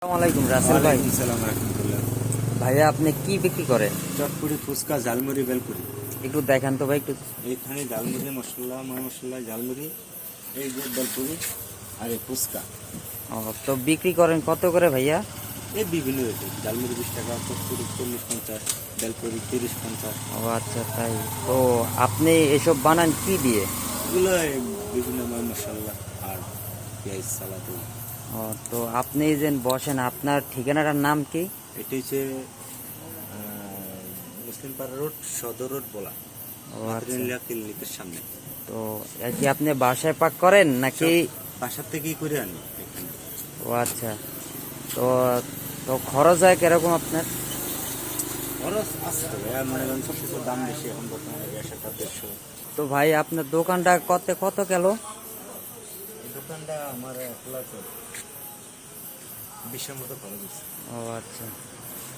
আসসালামু আলাইকুম রাসেল ভাই। ওয়ালাইকুম সালাম রাহমাতুল্লাহ। ভাইয়া আপনি কি বিক্রি করেন? চটপুরি, ফুচকা, ঝালমুড়ি, বেলপুরি। একটু দেখান তো ভাই একটু। এইখানে ঝালমুড়ি, মশলা, ময় মশলা, ঝালমুড়ি, এই যে বেলপুরি আর এই ফুচকা। ও, তো বিক্রি করেন কত করে ভাইয়া? এই বিভিন্ন রেটে ঝালমুড়ি 20 টাকা, চটপুরি 40-50, বেলপুরি 30-50। ও আচ্ছা তাই। তো আপনি এসব বানান কি দিয়ে? এগুলো বিভিন্ন ময় মশলা আর পেঁয়াজ সালাদ। ও, তো আপনি যে বসেন আপনার ঠিকানাটার নাম কি? এটি হচ্ছে মুসলিম পাড়া রোড, সদর রোড বলা, ও আচ্ছা। মাতৃনীলা ক্লিনিকের সামনে। তো এর কি আপনি বাসায় পাক করেন নাকি? বাসার থেকেই করে আনি এখানে। ও আচ্ছা। তো তো খরচ হয় কিরকম আপনার? খরচ আছে তো ভাইয়া, মনে করেন সব কিছুর দাম বেশি এখন বর্তমানে, 100-150। তো ভাই আপনার দোকানটা কত কত গেল? এই দোকানটা আমার 1 লাখ 20-এর মতো খরচ হচ্ছে। ও আচ্ছা।